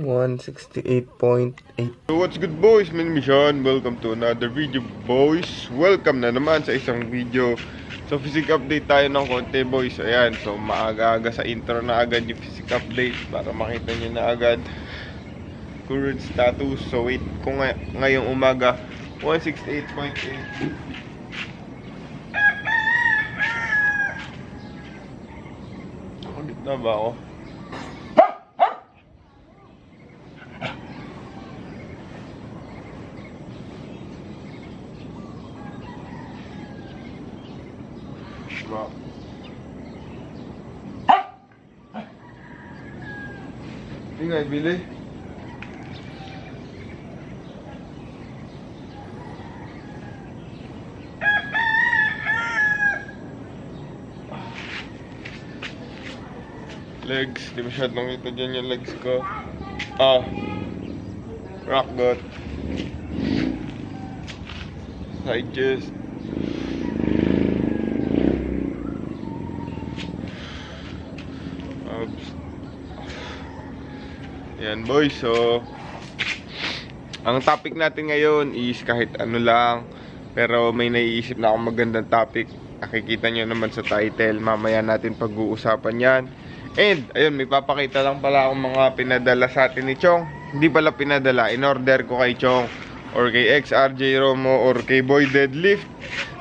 168.8. So what's good boys, my name is Sean. Welcome to another video boys. Welcome na naman sa isang video. So physics update tayo ng konti boys. Ayan, so maaga-aga sa intro na agad yung physics update para makita nyo na agad current status. So wait, kung ngayong umaga 168.8. Nakagit na ba ako? Wow. Hindi nga ibili. Legs, di masyadong kita dyan yung legs ko. Rock gut. Side chest. Yan boys, so ang topic natin ngayon is kahit ano lang, pero may naiisip na akong magandang topic. Nakikita nyo naman sa title, mamaya natin pag-uusapan yan. And ayun, may papakita lang pala akong mga pinadala sa atin ni Chong. Hindi pala pinadala, in-order ko kay Chong or kay XRJ Romo or kay Boy Deadlift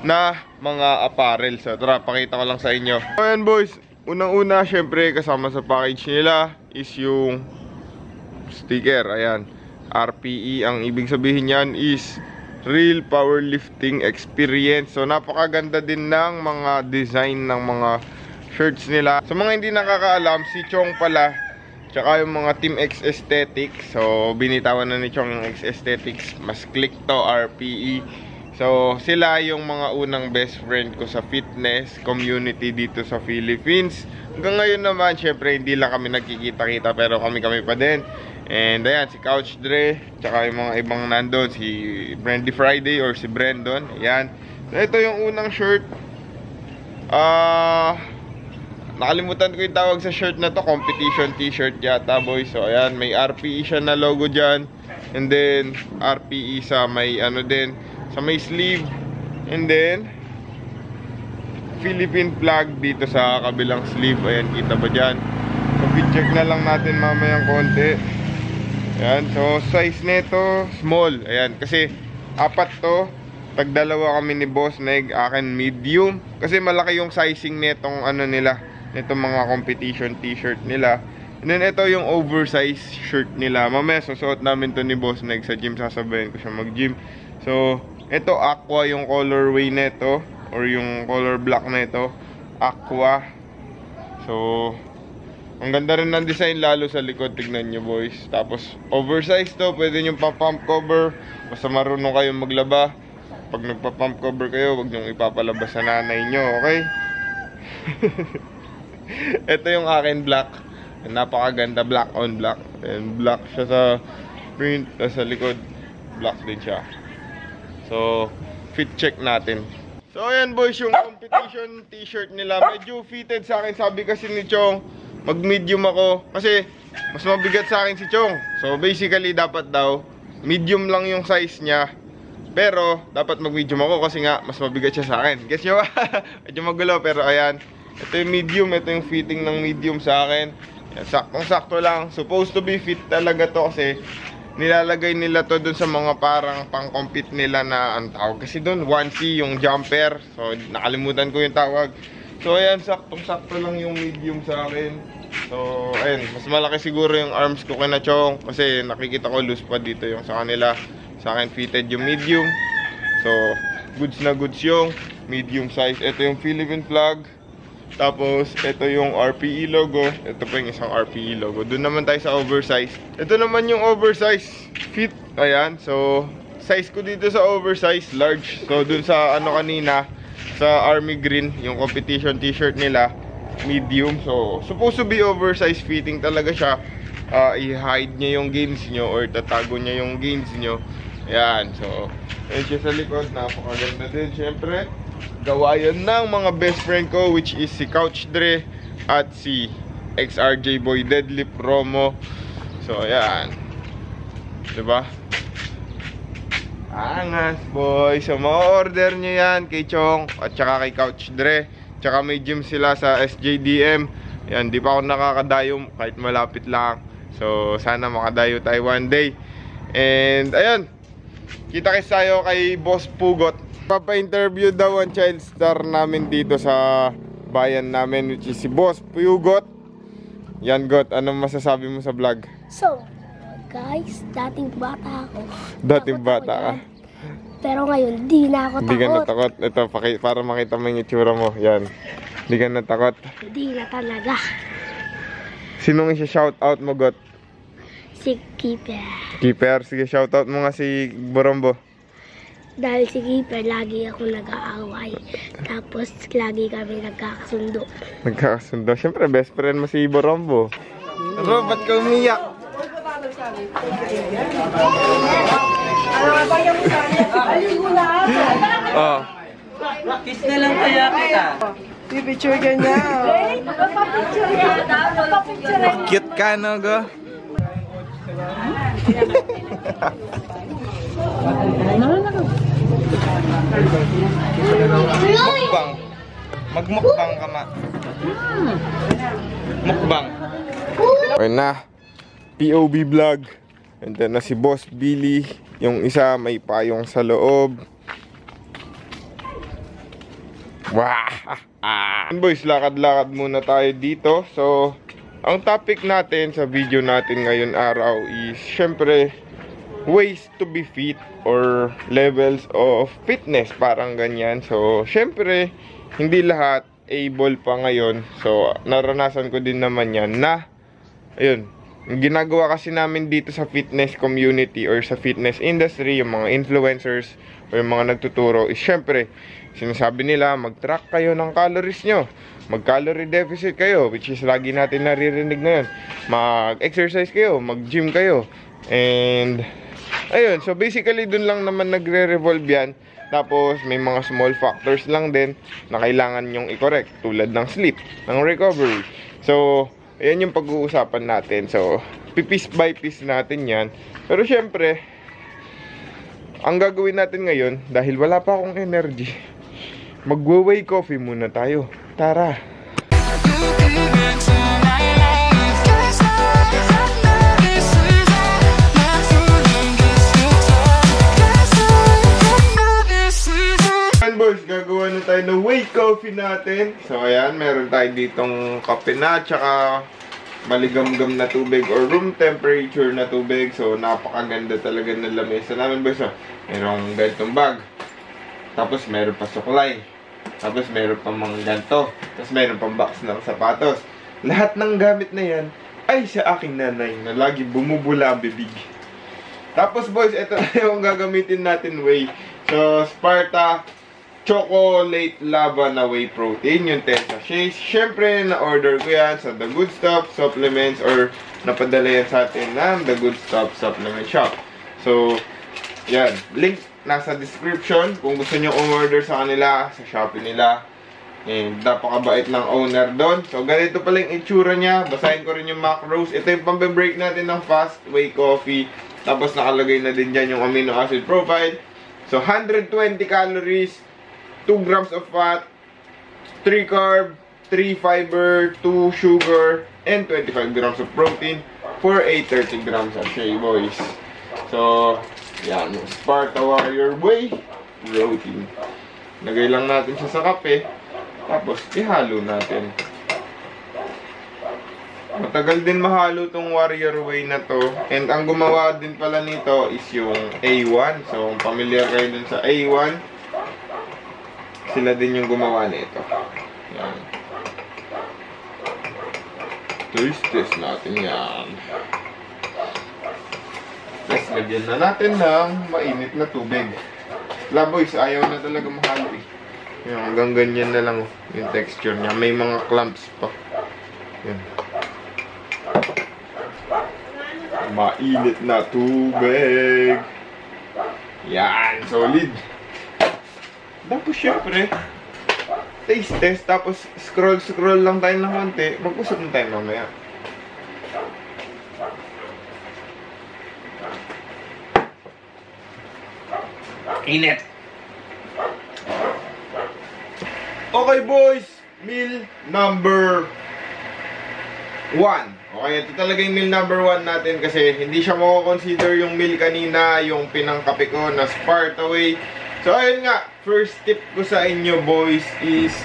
na mga apparel. So tara, pakita ko lang sa inyo. So ayan boys, unang-una syempre kasama sa package nila is yung sticker. Ayan, RPE, ang ibig sabihin niyan is Real Powerlifting Experience. So napakaganda din ng mga design ng mga shirts nila. Sa mga hindi nakakaalam, si Chong pala tsaka yung mga Team X Aesthetics. So binitawan na ni Chong yung X Aesthetics, mas click to RPE. So sila yung mga unang best friend ko sa fitness community dito sa Philippines. Hanggang ngayon naman, syempre hindi lang kami nagkikita-kita, pero kami pa din. And ayan, si Couch Dre, tsaka yung mga ibang nandun, si Brandy Friday or si Brandon. Ayan. So ito yung unang shirt. Nakalimutan ko yung tawag sa shirt na to, competition t-shirt yata boys. So ayan, may RPE siya na logo dyan. And then RPE sa may ano din, sa may sleeve. And then Philippine flag dito sa kabilang sleeve. Ayan, kita ba dyan? So fit check na lang natin mamayang konti. Ayan, so size nito small. Ayan, kasi apat to. Tagdalawa kami ni Boss Neg, akin medium. Kasi malaki yung sizing netong ano nila, netong mga competition t-shirt nila. And then ito yung oversized shirt nila. Mamaya susuot namin to ni Boss Neg sa gym. Sasabayin ko siya mag-gym. So ito aqua yung colorway nito, or yung color black nito, aqua. So ang ganda rin ng design, lalo sa likod, tignan nyo boys. Tapos oversized to, pwede nyo pa-pump cover. Basta marunong kayong maglaba. Pag nagpa-pump cover kayo, huwag nyo ipapalabas sa nanay nyo, okay? Ito yung akin black. Napakaganda, black on black. And black siya sa print, sa likod black din siya. So fit check natin. So ayan boys, yung competition t-shirt nila, medyo fitted sa akin. Sabi kasi ni Chong, mag-medium ako kasi mas mabigat sa akin si Chong. So basically dapat daw medium lang yung size niya, pero dapat mag-medium ako kasi nga mas mabigat siya sa akin. Guess nyo ba? Medyo magulo, pero ayan, ito yung medium, ito yung fitting ng medium sa akin. Saktong-sakto lang. Supposed to be fit talaga to kasi nilalagay nila to dun sa mga parang pang-compete nila na ang tawag kasi dun, onesie, yung jumper. So nakalimutan ko yung tawag. So ayan, saktong-sakto lang yung medium sa akin. So ayan, mas malaki siguro yung arms ko kina Chong kasi nakikita ko loose pa dito yung sa kanila. Sa akin fitted yung medium. So goods na goods yung medium size. Ito yung Philippine flag. Tapos ito yung RPE logo. Ito pa yung isang RPE logo. Doon naman tayo sa oversize. Ito naman yung oversize fit. Ayan, so size ko dito sa oversize, large. So dun sa ano kanina, sa army green, yung competition t-shirt nila, medium. So supposed to be oversized fitting talaga siya. I-hide niya yung gains nyo or tatago niya yung gains nyo. Ayan, so ayan siya sa likod, napakaganda din syempre. Gawa yan ng mga best friend ko, which is si Couch Dre at si XRJ Boy Deadlift Romo. So, ayan. Diba? Angas, boy. So, ma-order nyo yan kay Chong at saka kay Couch Dre. Tsaka may gym sila sa SJDM. Yan, di pa ako nakakadayo kahit malapit lang. So, sana makadayo tayo one day. And, ayun. Kita kasi tayo kay Boss Pugot. Papa-interview daw ang child star namin dito sa bayan namin, which is si Boss Pugot. Yan, Got. Anong masasabi mo sa vlog? So, guys, dating bata ako. Dating bata ka? Pero ngayon, di na ako takot. Hindi ka natakot. Ito, para makita mo yung itsura mo. Yan. Hindi ka natakot. Hindi na talaga. Sinong isa-shoutout mo, Got? Si Keeper. Keeper. Sige, shoutout mo nga si Borombo. Dahil si Keeper, lagi ako nag-aaway. Tapos, lagi kami nagkakasundo. Nagkakasundo. Siyempre, best friend mo si Borombo. Pero, ba't ka umiyak? Oh. Kiss na lang kaya kita. Pipicture ka niya. Cute ka, no, Go? Mukbang. Magmukbang ka, ma. Mukbang. Okay na. POV vlog. And then na si Boss Billy. Yung isa may payong sa loob. Wah! Boys, lakad-lakad muna tayo dito. So, ang topic natin sa video natin ngayon araw is syempre ways to be fit or levels of fitness, parang ganyan. So, syempre hindi lahat able pa ngayon. So, naranasan ko din naman yan na ayun, ginagawa kasi namin dito sa fitness community or sa fitness industry, yung mga influencers o yung mga nagtuturo is syempre sinasabi nila mag-track kayo ng calories nyo, mag-calorie deficit kayo, which is lagi natin naririnig ngayon, mag-exercise kayo, mag-gym kayo, and ayun, so basically dun lang naman nagre-revolve yan. Tapos may mga small factors lang din na kailangan nyong i-correct, tulad ng sleep, ng recovery. So ayan yung pag-uusapan natin. So piece by piece natin yan. Pero syempre ang gagawin natin ngayon, dahil wala pa akong energy, magwa-whey coffee muna tayo. Tara! Ayan boys, gagawa na tayo ng whey coffee natin. So ayan, meron tayo ditong kape na, tsaka maligam-gam na tubig or room temperature na tubig. So napakaganda talaga ng lamesa namin boys. So, merong ganitong bag. Tapos meron pa suklay. Tapos meron pa mga ganito. Tapos meron pang box ng sapatos. Lahat ng gamit na yan ay sa aking nanay na lagi bumubula ang bibig. Tapos boys, ito na yung gagamitin natin whey. So Sparta Chocolate Lava na whey protein, yung 10 sachets. Siyempre, na-order ko yan sa The Good Stuff Supplements or napadala yan sa atin ng The Good Stuff Supplement Shop. So, yan. Link nasa description kung gusto nyo umorder sa kanila, sa Shopee nila. And napakabait ng owner doon. So, ganito pala yung itsura niya. Basahin ko rin yung macros. Ito yung pambe-break natin ng fast whey coffee. Tapos nakalagay na din dyan yung amino acid profile. So, 120 calories, 2 grams of fat, 3 carb, 3 fiber, 2 sugar, and 25 grams of protein for a 30 grams of shea boys. So, yan. Sparta Warrior Whey protein. Lagay lang natin siya sa kape. Tapos, ihalo natin. Matagal din mahalo tong Warrior Whey na to. And ang gumawa din pala nito is yung A1. So, kung familiar kayo dun sa A1, sila din yung gumawa nito. Yan. Test natin yan. Tapos, lagyan na natin ng mainit na tubig. La boys, ayaw na talaga mahalo eh. Yan, hanggang ganyan na lang yung texture niya. May mga clumps pa. Yan. Mainit na tubig. Yan, solid. Tapos syempre, taste test. Tapos scroll lang tayo ng konti. Mag-usap na tayo mamaya. Init. Okay boys, meal number 1. Okay, ito talaga yung meal number 1 natin kasi hindi siya mako-consider yung meal kanina, yung pinangkape ko na Spartaway. So ayun nga, first tip ko sa inyo boys is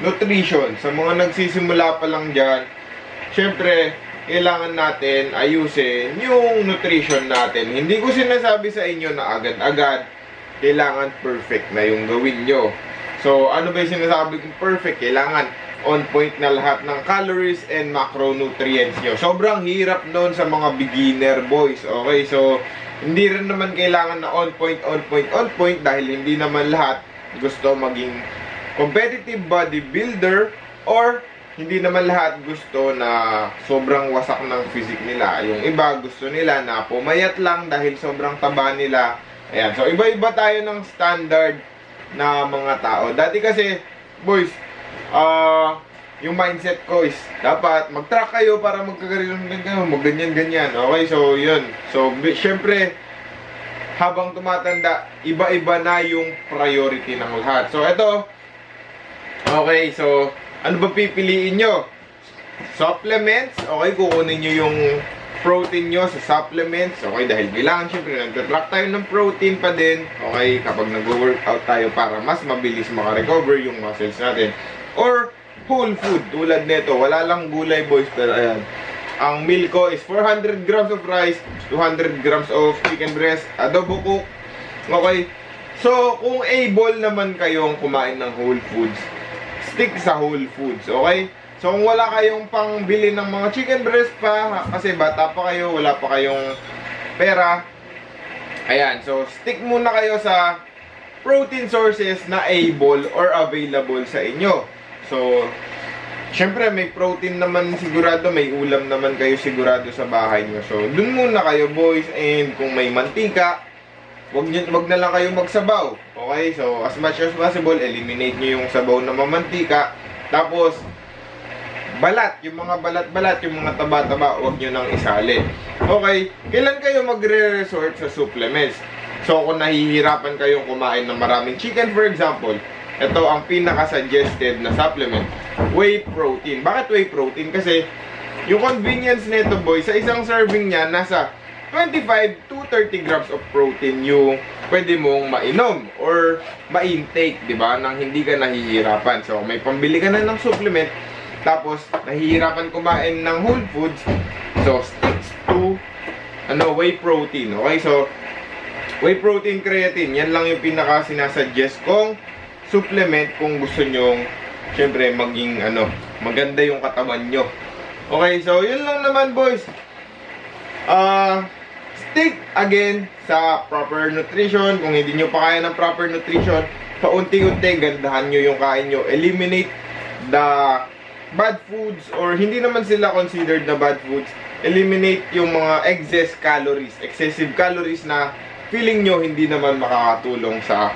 nutrition. Sa mga nagsisimula pa lang dyan, syempre, kailangan natin ayusin yung nutrition natin. Hindi ko sinasabi sa inyo na agad-agad kailangan perfect na yung gawin nyo. So, ano ba yung sinasabi kong perfect? Kailangan on point na lahat ng calories and macronutrients nyo. Sobrang hirap nun sa mga beginner boys. Okay, so hindi rin naman kailangan na on point dahil hindi naman lahat gusto maging competitive bodybuilder or hindi naman lahat gusto na sobrang wasak ng physique nila. Yung iba gusto nila na pumayat lang dahil sobrang taba nila. Ayan, so iba-iba tayo ng standard na mga tao. Dati kasi, boys, yung mindset ko is dapat mag-track kayo para magkagarilong kayo, mag-ganyan-ganyan. Okay, so yun. So, syempre, habang tumatanda, iba-iba na yung priority ng lahat. So, ito, okay, so, ano ba pipiliin nyo? Supplements, okay, kukunin nyo yung protein nyo sa supplements, okay, dahil kailangan syempre nag-track tayo ng protein pa din, okay, kapag nag-workout tayo para mas mabilis makarecover yung muscles natin. Or, whole food, tulad nito, wala lang gulay boys, pero ayan, ang meal ko is 400 grams of rice, 200 grams of chicken breast, adobo cook, okay. So, kung able naman kayong kumain ng whole foods, stick sa whole foods, okay? So, kung wala kayong pangbili ng mga chicken breast pa, kasi bata pa kayo, wala pa kayong pera, ayan, so, stick muna kayo sa protein sources na able or available sa inyo. So, syempre, may protein naman sigurado, may ulam naman kayo sigurado sa bahay nyo. So, dun muna kayo, boys, and kung may mantika, wag na lang kayo magsabaw. Okay? So, as much as possible, eliminate nyo yung sabaw na mamantika. Tapos, balat, yung mga balat-balat, yung mga taba-taba, wag nyo nang isalin. Okay? Kailan kayo magre-resort sa supplements? So, kung nahihirapan kayong kumain ng maraming chicken, for example, ito ang pinaka-suggested na supplement, whey protein. Bakit whey protein? Kasi, yung convenience nito, boy, sa isang serving niya, nasa 25 to 30 grams of protein yung pwede mong mainom or ma-intake, di ba? Nang hindi ka nahihirapan. So, may pambili ka na ng supplement, tapos nahihirapan kumain ng whole foods, so sticks to whey protein. Okay, so whey protein, creatine, yan lang yung pinaka sinasuggest kong supplement kung gusto nyong syempre maging maganda yung katawan nyo. Okay, so yun lang naman boys. Stick again sa proper nutrition. Kung hindi nyo pa kaya ng proper nutrition, paunti-unti gandahan nyo yung kain nyo. Eliminate the bad foods, or hindi naman sila considered na bad foods. Eliminate yung mga excessive calories na feeling nyo hindi naman makakatulong sa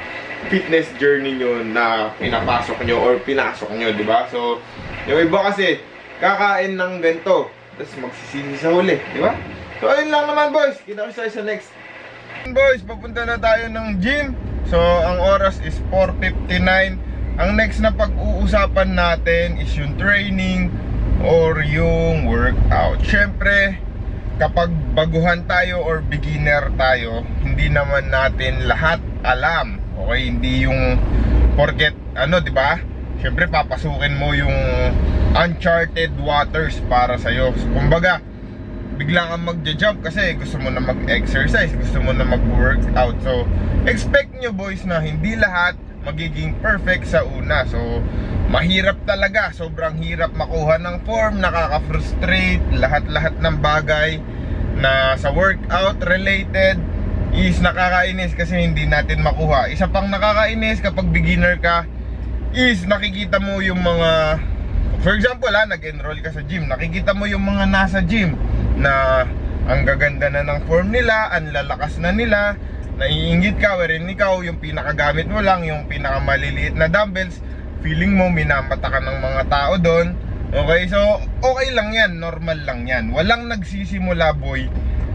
fitness journey nyo na pinapasok nyo or pinasok nyo, di ba? So, yung iba kasi kakain ng ganito, tapos magsisisi sa huli, di ba? So, ayun lang naman boys. Kita ko sa next. Boys, papunta na tayo ng gym. So, ang oras is 4:59. Ang next na pag-uusapan natin is yung training or yung workout. Syempre, kapag baguhan tayo or beginner tayo, hindi naman natin lahat alam. Okay, hindi yung forget, di ba? Syempre, papasukin mo yung uncharted waters para sa'yo. So, kumbaga, bigla kang magja-jump kasi gusto mo na mag-exercise, gusto mo na mag-workout. So, expect nyo boys na hindi lahat magiging perfect sa una. So, mahirap talaga. Sobrang hirap makuha ng form, nakaka-frustrate. Lahat-lahat ng bagay na sa workout related is nakakainis kasi hindi natin makuha. Isa pang nakakainis kapag beginner ka is nakikita mo yung mga, for example nag-enroll ka sa gym, nakikita mo yung mga nasa gym na ang gaganda na ng form nila, ang lalakas na nila, naiinggit ka, wherein ikaw yung pinakagamit mo lang yung pinakamaliliit na dumbbells, feeling mo minamata ka ng mga tao doon. Okay, so okay lang yan, normal lang yan. Walang nagsisimula boy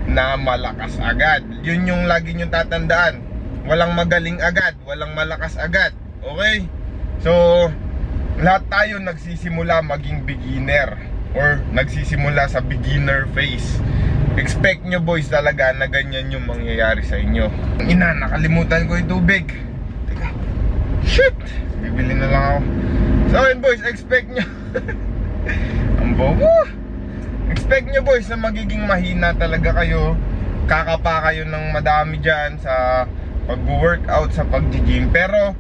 na malakas agad. Yun yung lagi nyong tatandaan. walang magaling agad, walang malakas agad. Okay? So, lahat tayo nagsisimula maging beginner or nagsisimula sa beginner phase. Expect nyo boys talaga na ganyan yung mangyayari sa inyo. Ina, nakalimutan ko yung tubig. Teka, shit, bibili na lang ako. So yun boys, expect nyo ang bobo. Expect nyo boys na magiging mahina talaga kayo. Kakapa kayo ng madami dyan sa pag-workout, sa pag-gym. Pero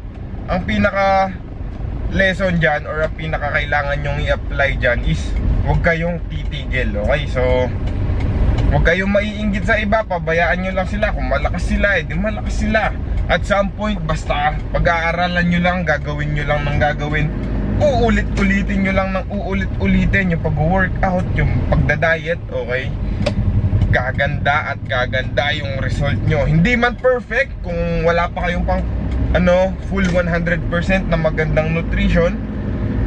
ang pinaka lesson dyan or ang pinaka kailangan nyong i-apply dyan is huwag kayong titigil. Okay, so huwag kayong maiinggit sa iba, pabayaan nyo lang sila. Kung malakas sila, di malakas sila. At some point, basta pag-aaralan nyo lang, gagawin nyo lang ng gagawin. Uulit-ulitin nyo lang ng uulit-ulitin. Yung pag-workout, yung pagda-diet, okay? Gaganda at gaganda yung result nyo. Hindi man perfect, kung wala pa kayong pang full 100% na magandang nutrition,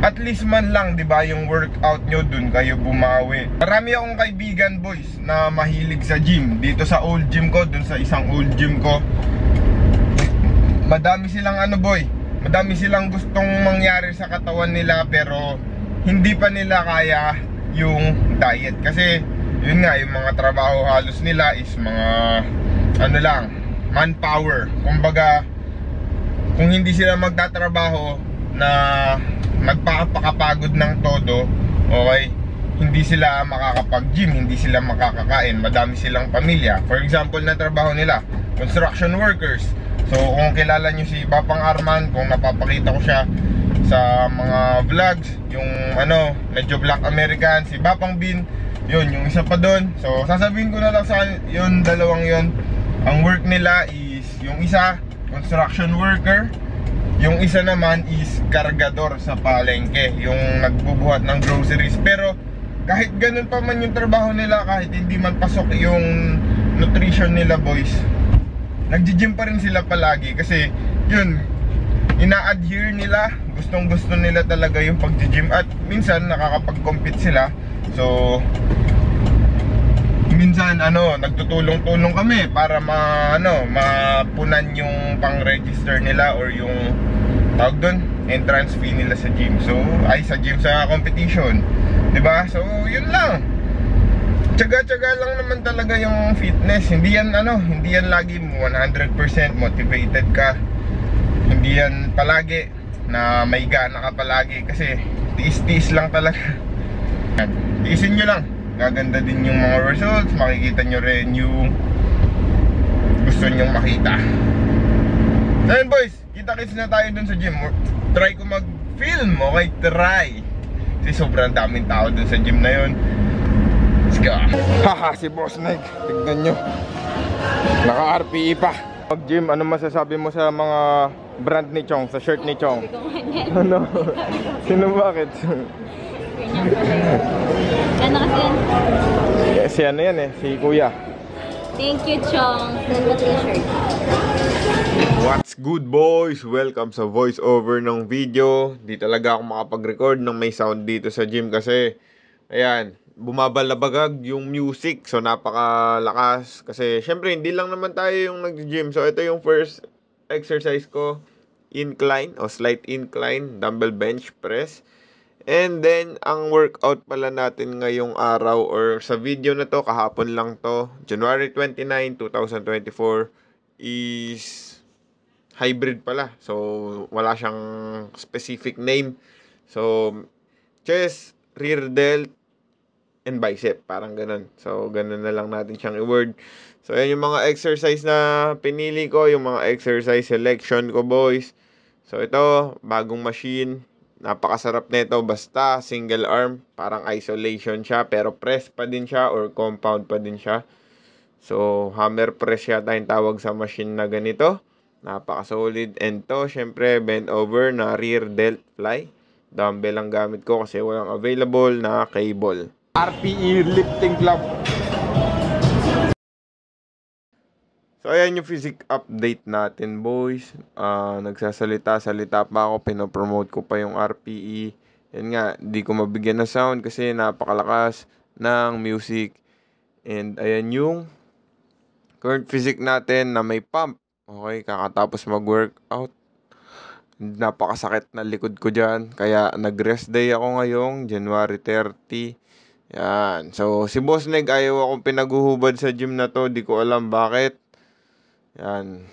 at least man lang, di ba, yung workout nyo, dun kayo bumawi. Marami akong kaibigan, boys, na mahilig sa gym. Dito sa old gym ko, dun sa isang old gym ko, madami silang madami silang gustong mangyari sa katawan nila, pero hindi pa nila kaya yung diet. Kasi, yun nga, yung mga trabaho halos nila is mga, manpower. Kumbaga, kung hindi sila magtatrabaho na nagpapakapagod ng todo, okay, hindi sila makakapag-gym, hindi sila makakakain, madami silang pamilya. For example, na trabaho nila, construction workers. So kung kilala nyo si Bapang Arman, kung napapakita ko siya sa mga vlogs, yung medyo black American, si Bapang Bin, yun, yung isa pa doon. So sasabihin ko na lang sa yun, dalawang yun, ang work nila is, yung isa construction worker, yung isa naman is kargador sa palengke, yung nagbubuhat ng groceries. Pero kahit ganun pa man yung trabaho nila, kahit hindi man pasok yung nutrition nila, boys, nagji-gym pa rin sila palagi. Kasi yun, ina-adhere nila, gustong gusto nila talaga yung pag-gym. At minsan nakakapag-compete sila. So minsan nagtutulong-tulong kami para mapunan yung pang-register nila or yung tawag doon, entrance fee nila sa gym. So sa gym, sa competition, 'di ba? So yun lang. Tiyaga-tiyaga lang naman talaga yung fitness. Hindi yan lagi 100% motivated ka. Hindi yan palagi na may gana ka palagi, kasi tiis-tiis lang talaga. Tiisin nyo lang. Gaganda din yung mga results. Makikita nyo rin yung gusto nyong makita. So yun boys, kita-kits na tayo dun sa gym. Try ko mag-film, okay? Try. Kasi sobrang daming tao dun sa gym na yun. Let's go. Haha, si Boss Nike. Tignan nyo, naka-RPE pa. Mag-gym, ano masasabi mo sa mga brand ni Chong, sa shirt ni Chong? Ano? Sino, bakit? Ano kasi yan? Si yan si Kuya. Thank you, Chong. Send the t-shirt. What's good, boys? Welcome sa voice over ng video. Di talaga ako makapag-record ng may sound dito sa gym kasi ayan, bumabalabagag yung music. So napakalakas. Kasi syempre hindi lang naman tayo yung nag-gym. So ito yung first exercise ko. Incline o slight incline, dumbbell bench press. And then, ang workout pala natin ngayong araw or sa video na to, kahapon lang to, January 29, 2024, is hybrid pala. So, wala siyang specific name. So, chest, rear delt, and bicep. Parang ganun. So, ganun na lang natin siyang i-word. So, yan yung mga exercise na pinili ko, yung mga exercise selection ko, boys. So, ito, bagong machine. Napakasarap nito, basta single arm, parang isolation siya, pero press pa din siya or compound pa din siya. So, hammer press yata yung tawag sa machine na ganito. Napaka-solid. And to, syempre, bend over na rear delt fly. Dumbbell ang gamit ko kasi walang available na cable. RPE lifting club. So, ayan yung physique update natin, boys. Nagsasalita-salita pa ako. Pinopromote ko pa yung RPE. Yan nga, di ko mabigyan ng sound kasi napakalakas ng music. And ayan yung current physique natin na may pump. Okay, kakatapos mag-workout. Napakasakit na likod ko dyan. Kaya nag-rest day ako ngayong January 30. Yan. So, si Boss Neg, ayaw akong pinaguhubad sa gym na to. Di ko alam bakit. Yan.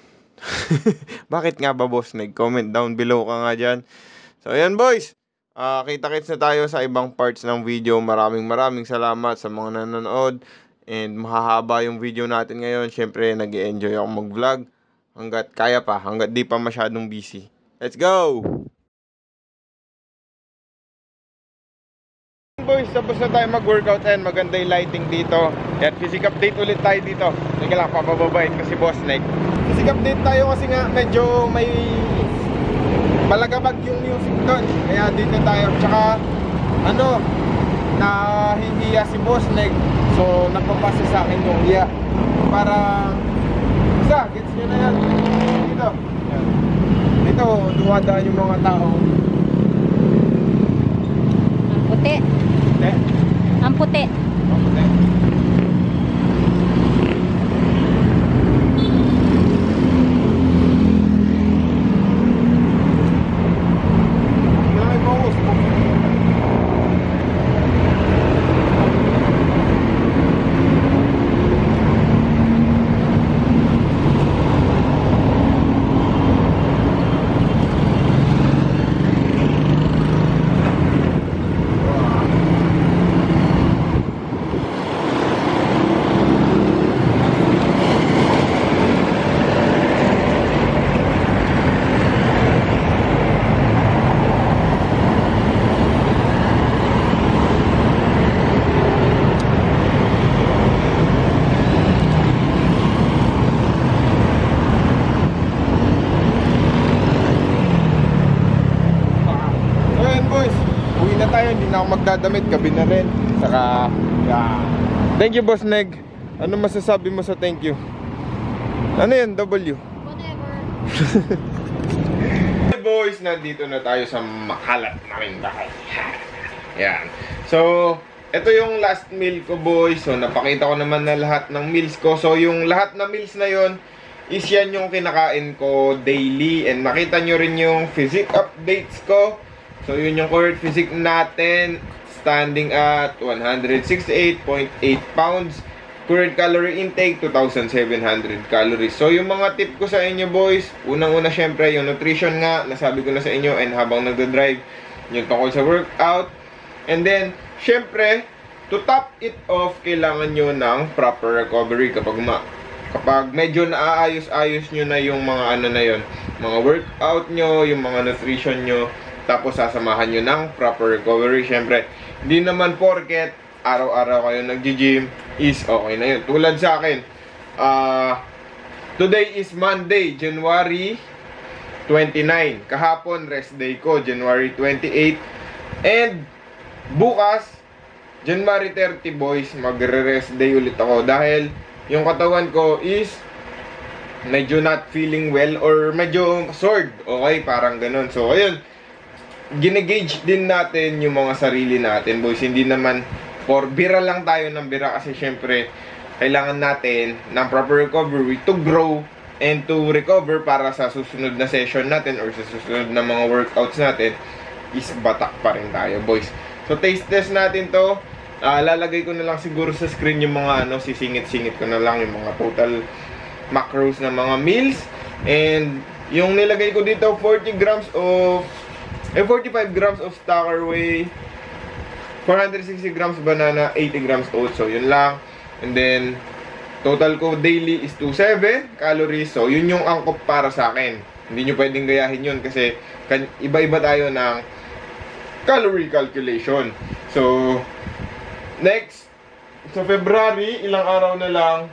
Bakit nga ba, Boss Neg? Comment down below ka nga dyan. So, ayan boys. Kita-kits na tayo sa ibang parts ng video. Maraming salamat sa mga nanonood. And mahahaba yung video natin ngayon. Siyempre, nag-i-enjoy ako mag-vlog. Hanggat kaya pa. Hanggat di pa masyadong busy. Let's go! Boys, tapos na tayo mag-workout and maganda yung lighting dito. At physic update ulit tayo dito. Teka lang, papababain ko si Boss Neg. Physic update tayo kasi nga medyo may malagabag yung music doon. Kaya dito tayo. Tsaka nahihiya si Boss Neg. So napapasa sa akin yung hiya. Para gets nyo na yan. Dito. Yan. Dito, dumadaan yung mga tao. Ang puti. Ang puti. Ang puti. Hindi na ako magdadamit, gabi na rin. Saka, yeah. Thank you, Boss Neg. Ano masasabi mo sa thank you? Ano yan, W? Whatever. Hey boys, nandito na tayo sa makalat naming bahay. Yan. So, ito yung last meal ko, boys. So, napakita ko naman na lahat ng meals ko. So, yung lahat na meals na yon is yan yung kinakain ko daily. And makita nyo rin yung physique updates ko. So, yun yung current physique natin. Standing at 168.8 pounds. Current calorie intake, 2,700 calories. So, yung mga tip ko sa inyo, boys. Unang-una, syempre, yung nutrition nga. Nasabi ko na sa inyo. And habang nagda-drive, yung tungkol sa workout. And then, syempre, to top it off, kailangan nyo ng proper recovery. Kapag medyo naaayos-ayos nyo na yung mga na yun. Mga workout nyo, yung mga nutrition nyo. Tapos sasamahan nyo ng proper recovery. Siyempre, hindi naman porket araw-araw kayo nag-gym is okay na yun. Tulad sa akin, today is Monday, January 29. Kahapon, rest day ko, January 28. And bukas, January 30, boys, magre-rest day ulit ako. Dahil yung katawan ko is medyo not feeling well or medyo sore. Okay, parang ganun. So, ayun. Ginegauge din natin yung mga sarili natin, boys. Hindi naman for bira lang tayo ng bira kasi syempre kailangan natin ng proper recovery to grow and to recover para sa susunod na session natin or sa susunod na mga workouts natin is batak pa rin tayo, boys. So taste test natin to. Lalagay ko na lang siguro sa screen yung mga sisingit-singit ko na lang yung mga total macros na mga meals. And yung nilagay ko dito 45 grams of Stacker Whey, 460 grams banana, 80 grams oats. So, yun lang. And then, total ko daily is 27 calories. So, yun yung angkop para sa akin. Hindi nyo pwedeng gayahin yun kasi iba-iba tayo ng calorie calculation. So, next, sa February, ilang araw na lang,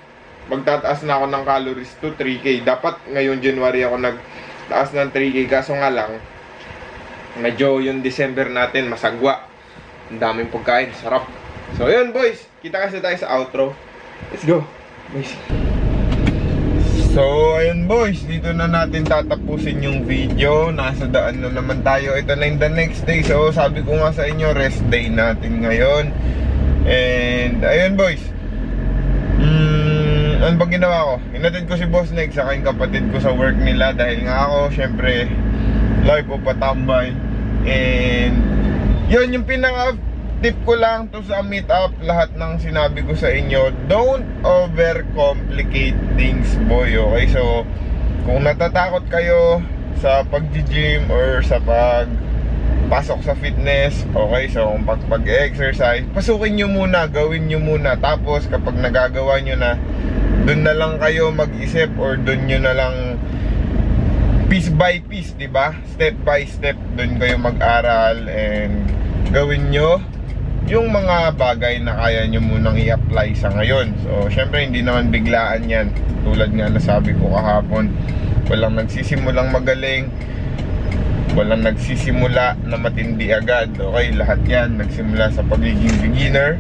magtataas na ako ng calories to 3K. Dapat ngayon January ako nagtaas ng 3K. Kaso nga lang, medyo yung December natin masagwa. Ang daming pagkain, sarap. So yun, boys, kita kasi tayo sa outro. Let's go, boys. So ayun, boys, dito na natin tatapusin yung video. Nasa daan na naman tayo. Ito na yung the next day. So sabi ko nga sa inyo, rest day natin ngayon. And ayun, boys, ano bang ginawa ko? Inatid ko si Boss Neg saka yung kapatid ko sa work nila. Dahil nga ako, syempre, live o patambay. And yun, yung pinaka-tip ko lang to sa meetup. Lahat ng sinabi ko sa inyo, don't overcomplicate things, boy. Okay, so kung natatakot kayo sa pag-gym or sa pasok sa fitness, okay, so kung pag-exercise, pasukin nyo muna, gawin nyo muna. Tapos kapag nagagawa nyo na, dun na lang kayo mag-isip or dun nyo na lang piece by piece, diba? Step by step, dun kayo mag-aral and gawin nyo yung mga bagay na kaya nyo munang i-apply sa ngayon. So, syempre, hindi naman biglaan yan. Tulad nga na sabi ko kahapon, walang nagsisimulang magaling, walang nagsisimula na matindi agad. Okay, lahat yan nagsimula sa pagiging beginner.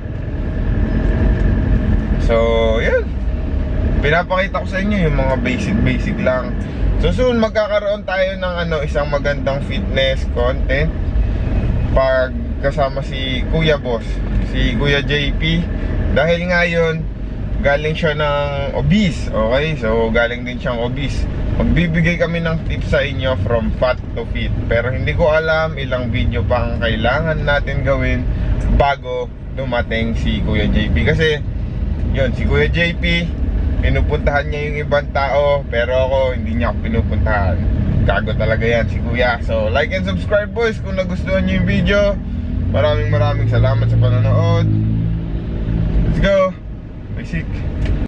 So, yun, pinapakita ko sa inyo yung mga basic lang. So soon magkakaroon tayo ng isang magandang fitness content pag kasama si Kuya Boss, si Kuya JP. Dahil ngayon galing siya ng obese. Okay, so galing din siyang obese. Magbibigay kami ng tips sa inyo from fat to fit. Pero hindi ko alam ilang video pa ang kailangan natin gawin bago dumating si Kuya JP. Kasi yun, si Kuya JP, pinupuntahan niya yung ibang tao, pero ako, hindi niya ako pinupuntahan. Gago talaga yan si Kuya. So like and subscribe, boys, kung nagustuhan niyo yung video. Maraming salamat sa panonood. Let's go. Basic.